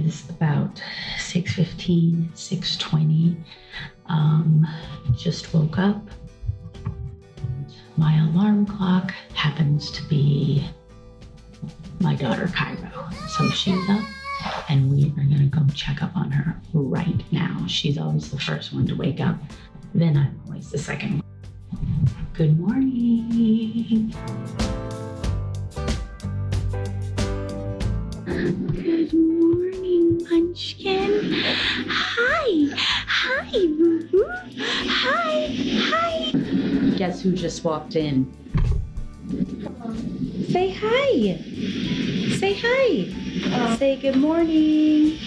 is about 6:15, 6:20. Just woke up. My alarm clock happens to be my daughter Cairo. So she's up and we are gonna go check up on her right now. She's always the first one to wake up. Then I'm always the second one. Good morning. Good morning, Munchkin. Hi. Hi, Boo-Boo. Hi. Hi. Guess who just walked in? Say hi. Say hi. Say good morning.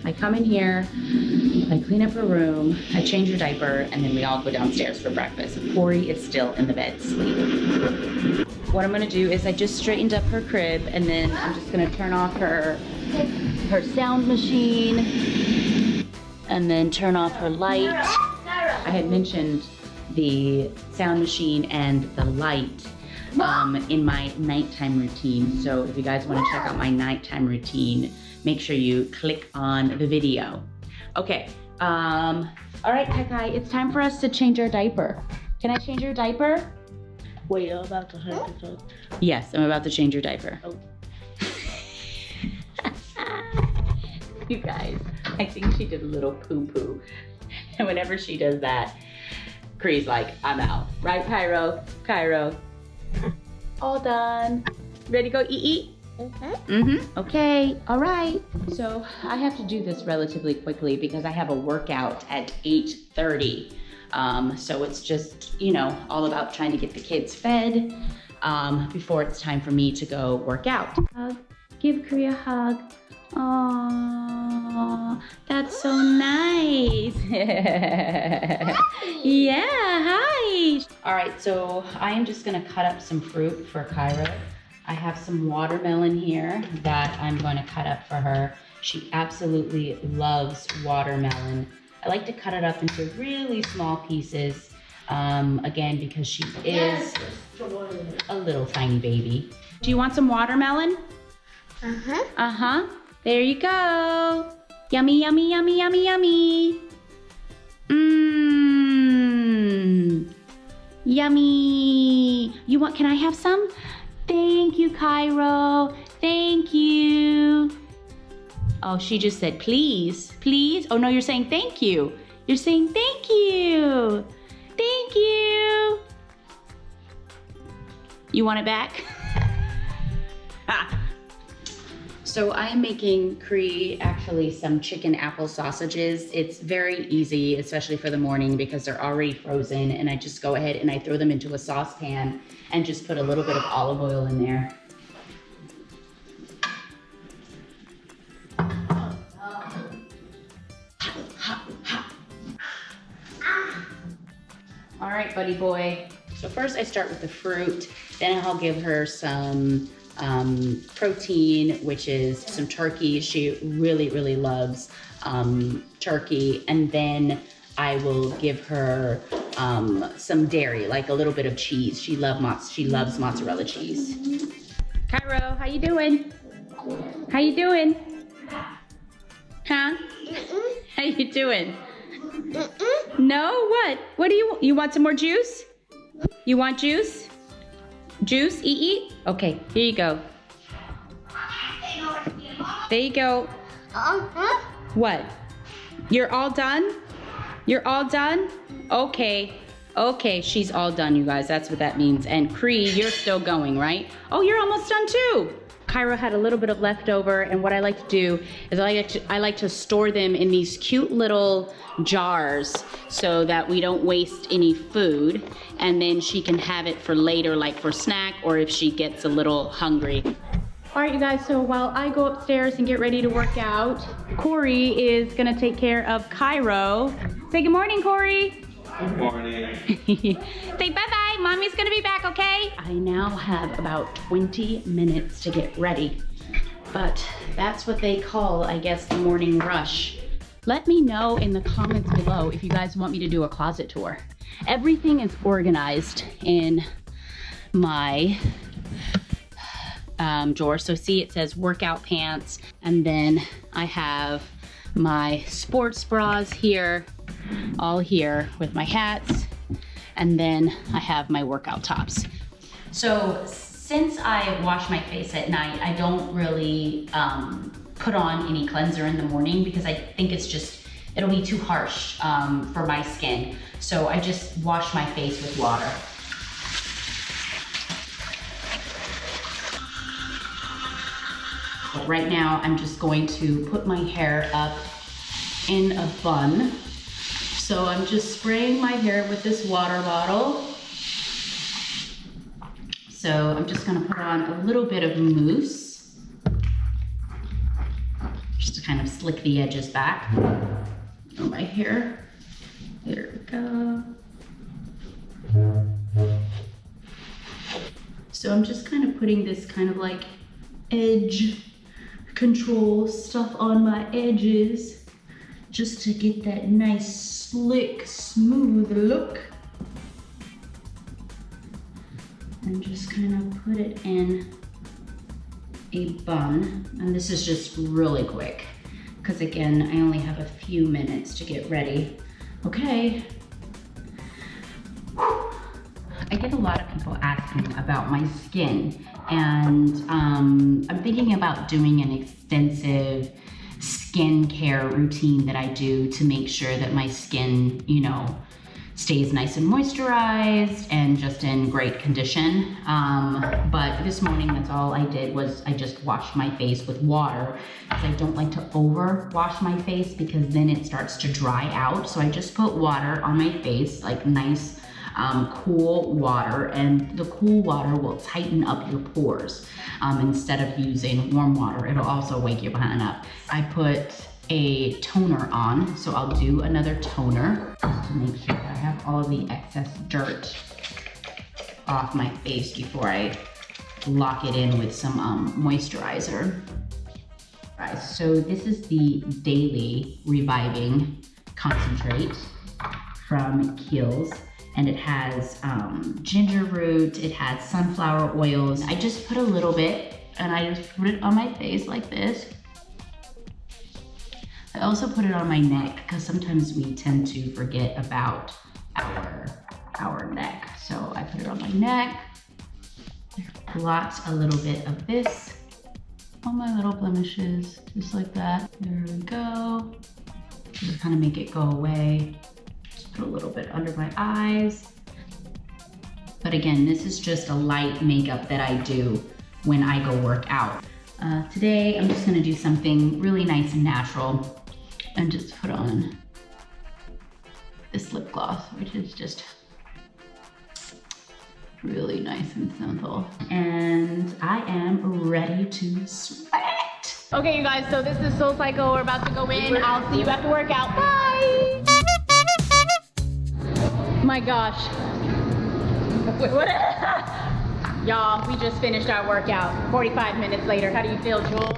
I come in here, I clean up her room, I change her diaper, and then we all go downstairs for breakfast. Corey is still in the bed sleeping. What I'm gonna do is I just straightened up her crib, and then I'm just gonna turn off her sound machine, and then turn off her light. I had mentioned the sound machine and the light in my nighttime routine. So if you guys want to check out my nighttime routine, make sure you click on the video. Okay, all right, Kai, it's time for us to change our diaper. Can I change your diaper? Wait, you're about to change your diaper? Yes, I'm about to change your diaper. Oh. You guys, I think she did a little poo-poo. And whenever she does that, Cree's like, I'm out. Right, Cairo? Cairo. All done. Ready to go eat? Okay, all right. So I have to do this relatively quickly because I have a workout at 8:30. So it's just, you know, all about trying to get the kids fed before it's time for me to go work out. Give Cree a hug. Aww, that's so nice. Yeah, hi. All right, so I am just gonna cut up some fruit for Cairo. I have some watermelon here that I'm gonna cut up for her. She absolutely loves watermelon. I like to cut it up into really small pieces, again, because she is a little tiny baby. Do you want some watermelon? Uh-huh. Uh-huh. There you go. Yummy, yummy, yummy, yummy, yummy. Mmm. Yummy. Can I have some? Thank you, Cairo. Thank you. Oh, she just said, please, please. Oh no, you're saying thank you. You're saying thank you. Thank you. You want it back? So I am making Cree actually some chicken apple sausages. It's very easy, especially for the morning because they're already frozen, and I just go ahead and I throw them into a saucepan and just put a little bit of olive oil in there. All right, buddy boy. So first I start with the fruit, then I'll give her some protein, which is some turkey. She really, really loves turkey. And then I will give her some dairy, like a little bit of cheese. She loves mozzarella cheese. Cairo, how you doing? How you doing? Huh? How you doing? No, what? What do you want some more juice? You want juice? Juice? Eat? Okay, here you go. There you go. What? You're all done? You're all done? Okay. Okay, she's all done, you guys. That's what that means. And Cree, you're still going, right? Oh, you're almost done too. Cairo had a little bit of leftover, and what I like to do is I like to store them in these cute little jars so that we don't waste any food, and then she can have it for later, like for snack, or if she gets a little hungry. All right, you guys, so while I go upstairs and get ready to work out, Corey is gonna take care of Cairo. Say good morning, Corey. Good morning. Say bye-bye, mommy's gonna be back, okay? I now have about 20 minutes to get ready, but that's what they call, I guess, the morning rush. Let me know in the comments below if you guys want me to do a closet tour. Everything is organized in my drawers. So see, it says workout pants, and then I have my sports bras here, all here with my hats, and then I have my workout tops. So since I wash my face at night, I don't really put on any cleanser in the morning because I think it'll be too harsh for my skin. So I just wash my face with water. But right now, I'm just going to put my hair up in a bun. So I'm just spraying my hair with this water bottle. So I'm just gonna put on a little bit of mousse, just to kind of slick the edges back on my hair. There we go. So I'm just kind of putting this kind of like edge control stuff on my edges just to get that nice, slick, smooth look. And just kind of put it in a bun. And this is just really quick because again, I only have a few minutes to get ready. Okay. I get a lot of people asking about my skin, and I'm thinking about doing an extensive skincare routine that I do to make sure that my skin, you know, stays nice and moisturized and just in great condition. But this morning, that's all I did was I just washed my face with water because I don't like to over wash my face because then it starts to dry out. So I just put water on my face, like nice, cool water, and the cool water will tighten up your pores. Instead of using warm water, it'll also wake your behind up. I put a toner on, so I'll do another toner just to make sure that I have all of the excess dirt off my face before I lock it in with some moisturizer. All right, so this is the Daily Reviving Concentrate from Kiehl's. And it has ginger root, it has sunflower oils. I just put a little bit and I just put it on my face like this. I also put it on my neck because sometimes we tend to forget about our neck. So I put it on my neck, blot a little bit of this on my little blemishes, just like that. There we go. Just kind of make it go away. Put a little bit under my eyes. But again, this is just a light makeup that I do when I go work out. Today, I'm just gonna do something really nice and natural and just put on this lip gloss, which is just really nice and simple. And I am ready to sweat. Okay, you guys, so this is Soul Cycle. We're about to go in. I'll see you after workout. Bye! My gosh. Y'all, we just finished our workout 45 minutes later. How do you feel, Jules?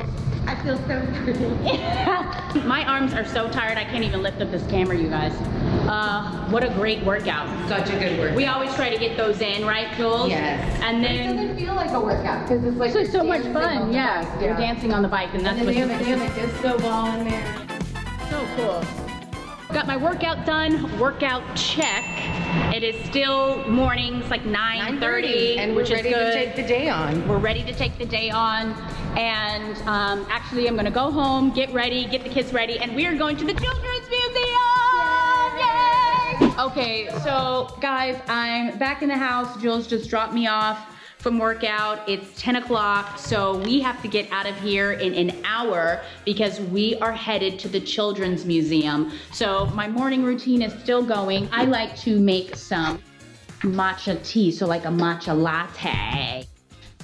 I feel so pretty. My arms are so tired, I can't even lift up this camera, you guys. What a great workout. Such a good workout. We always try to get those in, right, Jules? Yes. And It then doesn't feel like a workout because it's like it's so much dancing on fun, the yeah. bike, You're dancing on the bike, and that's And what then they have a disco ball in there. so cool. Got my workout done, workout check. It is still mornings, like 9:30, and which we're is ready good. to take the day on. We're ready to take the day on, and actually I'm gonna go home, get ready, get the kids ready, and we are going to the Children's Museum! Yay! Okay, so guys, I'm back in the house. Jules just dropped me off from workout. It's 10 o'clock, so we have to get out of here in an hour because we are headed to the Children's Museum. So my morning routine is still going. I like to make some matcha tea, so like a matcha latte.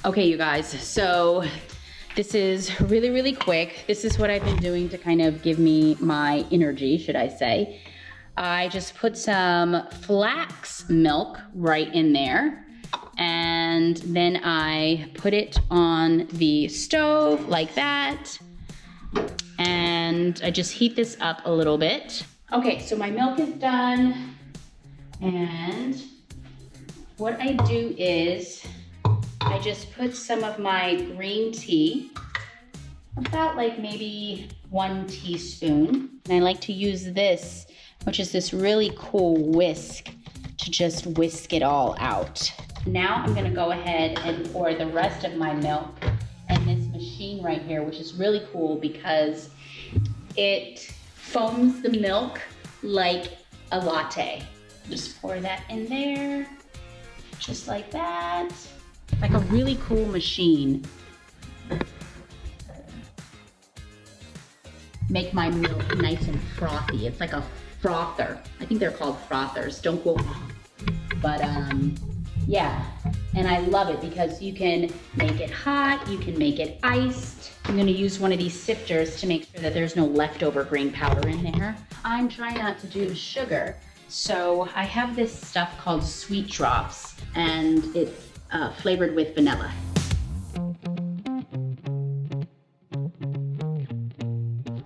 Okay, you guys, so this is really, really quick. This is what I've been doing to kind of give me my energy, should I say. I just put some flax milk right in there. And then I put it on the stove like that. And I just heat this up a little bit. Okay, so my milk is done. And what I do is I just put some of my green tea, about like maybe 1 teaspoon. And I like to use this, which is this really cool whisk, to just whisk it all out. Now I'm gonna go ahead and pour the rest of my milk in this machine right here, which is really cool because it foams the milk like a latte. Just pour that in there, just like that. Like a really cool machine. Make my milk nice and frothy. It's like a frother. I think they're called frothers, don't quote me. But yeah, and I love it because you can make it hot, you can make it iced. I'm gonna use one of these sifters to make sure that there's no leftover green powder in there. I'm trying not to do sugar, so I have this stuff called Sweet Drops, and it's flavored with vanilla.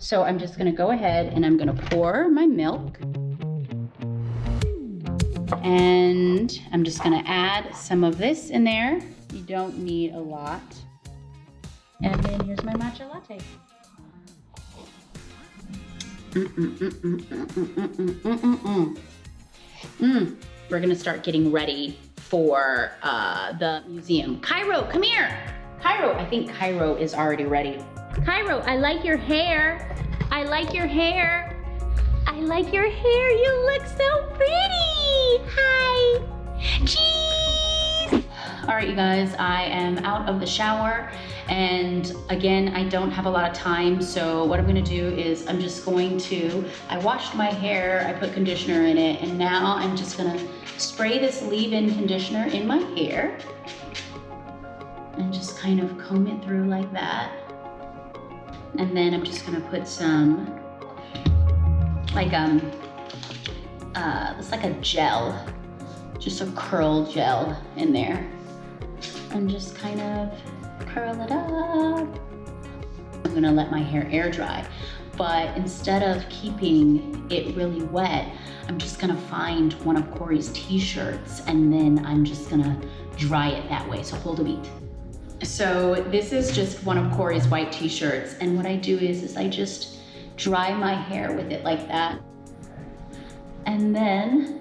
So I'm just gonna go ahead and I'm gonna pour my milk. And I'm just gonna add some of this in there. You don't need a lot. And then here's my matcha latte. We're gonna start getting ready for the museum. Cairo, come here. Cairo, I think Cairo is already ready. Cairo, I like your hair. I like your hair. I like your hair. You look so pretty. Hi. Cheese. All right, you guys, I am out of the shower. And again, I don't have a lot of time. So what I'm gonna do is I washed my hair, I put conditioner in it, and now I'm just gonna spray this leave-in conditioner in my hair and just kind of comb it through like that. And then I'm just gonna put some, it's like a gel, just a curl gel in there. And just kind of curl it up. I'm gonna let my hair air dry, but instead of keeping it really wet, I'm just gonna find one of Corey's t-shirts and then I'm just gonna dry it that way, so hold a beat. So this is just one of Corey's white t-shirts, and what I do is I just dry my hair with it like that. And then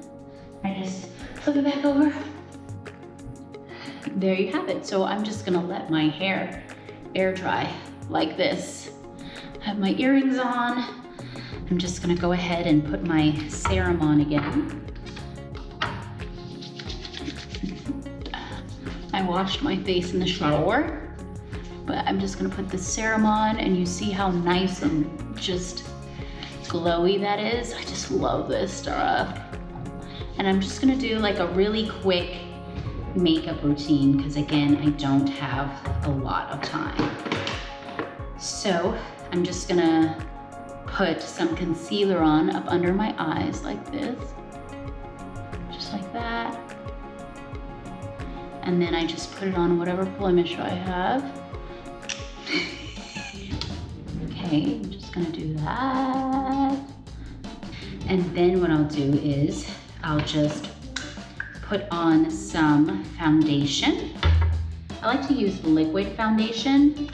I just flip it back over. There you have it. So I'm just gonna let my hair air dry like this. I have my earrings on. I'm just gonna go ahead and put my serum on again. I washed my face in the shower, but I'm just gonna put the serum on, and you see how nice and just glowy that is. I just love this stuff. And I'm just gonna do like a really quick makeup routine because again, I don't have a lot of time. So I'm just gonna put some concealer on up under my eyes like this, just like that. And then I just put it on whatever blemish I have. Okay, I'm just gonna do that. And then what I'll do is I'll just put on some foundation. I like to use liquid foundation.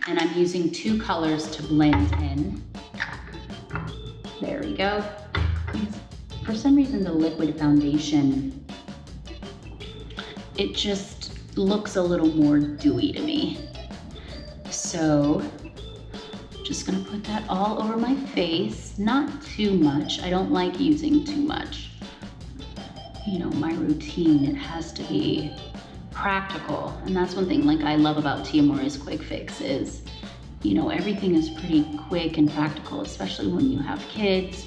And I'm using 2 colors to blend in. There we go. For some reason, the liquid foundation, it just looks a little more dewy to me. So, just gonna put that all over my face, not too much. I don't like using too much. You know, my routine, it has to be practical. And that's one thing like I love about Tia Mowry's Quick Fix is, you know, everything is pretty quick and practical, especially when you have kids.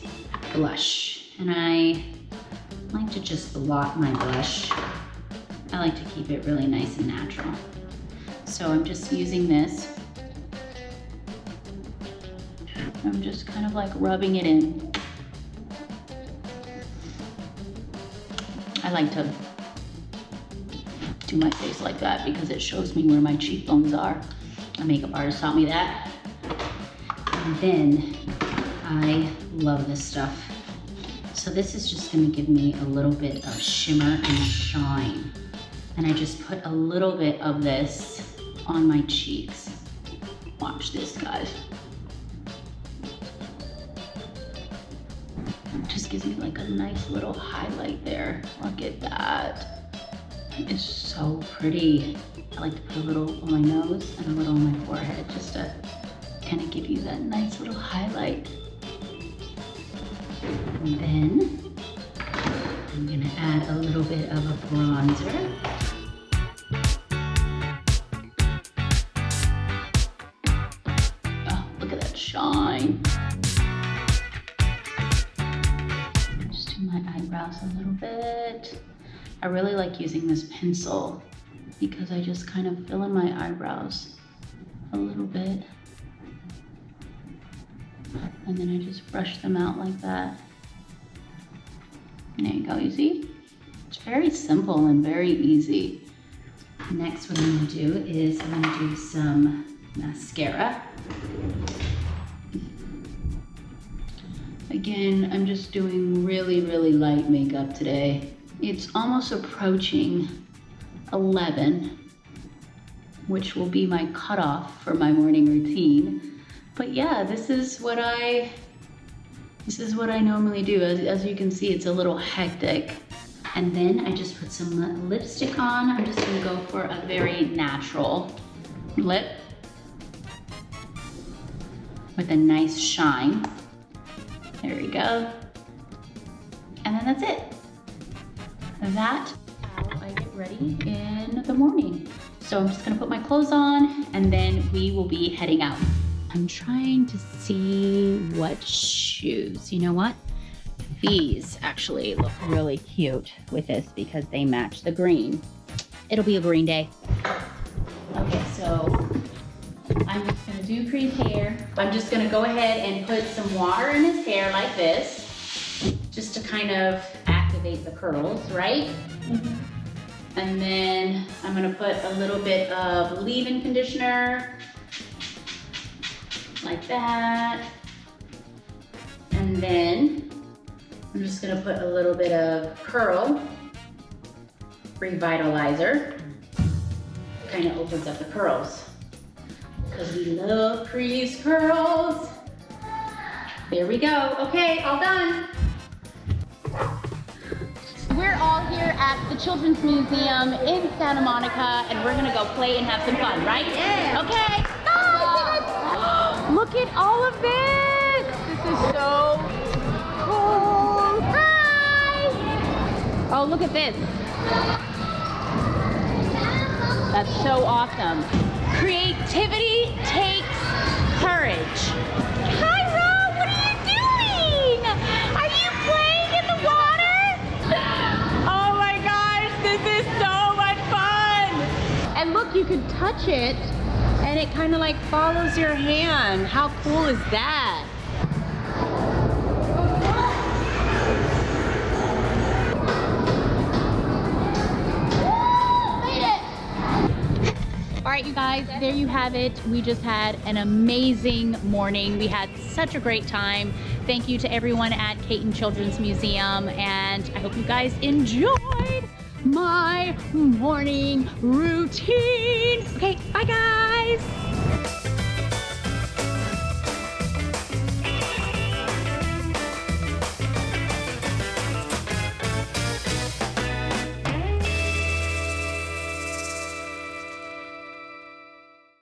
Blush, and I like to just blot my blush. I like to keep it really nice and natural. So I'm just using this. I'm just kind of like rubbing it in. I like to do my face like that because it shows me where my cheekbones are. A makeup artist taught me that. And then I love this stuff. So this is just gonna give me a little bit of shimmer and shine. and I just put a little bit of this on my cheeks. Watch this, guys. It just gives me like a nice little highlight there. Look at that. It is so pretty. I like to put a little on my nose and a little on my forehead just to kind of give you that nice little highlight. And then I'm gonna add a little bit of a bronzer. Oh, look at that shine. Just do my eyebrows a little bit. I really like using this pencil because I just kind of fill in my eyebrows a little bit. And then I just brush them out like that. There you go, you see? It's very simple and very easy. Next, what I'm gonna do is I'm gonna do some mascara. Again, I'm just doing really, really light makeup today. It's almost approaching 11, which will be my cutoff for my morning routine. But yeah, this is what I normally do. As you can see, it's a little hectic. And then I just put some lipstick on. I'm just gonna go for a very natural lip with a nice shine. There we go. And then that's it. That's how I get ready in the morning. So I'm just gonna put my clothes on and then we will be heading out. I'm trying to see what shoes. You know what? These actually look really cute with this because they match the green. It'll be a green day. Okay, so I'm just gonna do Cree's hair. I'm just gonna go ahead and put some water in his hair like this, just to kind of activate the curls, right? Mm-hmm. And then I'm gonna put a little bit of leave-in conditioner, like that. And then I'm just gonna put a little bit of curl revitalizer. Kind of opens up the curls because we love Cree's curls. There we go. Okay, all done. We're all here at the Children's Museum in Santa Monica and we're gonna go play and have some fun, right? Yeah. Okay. Oh, look at all of this. This is so cool. Hi. Oh, look at this. That's so awesome. Creativity takes courage. Cairo, what are you doing? Are you playing in the water? Oh my gosh, this is so much fun. And look, you can touch it and it kind of like follows your hand. How cool is that? All right, you guys, there you have it. We just had an amazing morning. We had such a great time. Thank you to everyone at Caton Children's Museum, and I hope you guys enjoyed my morning routine. Okay, bye guys.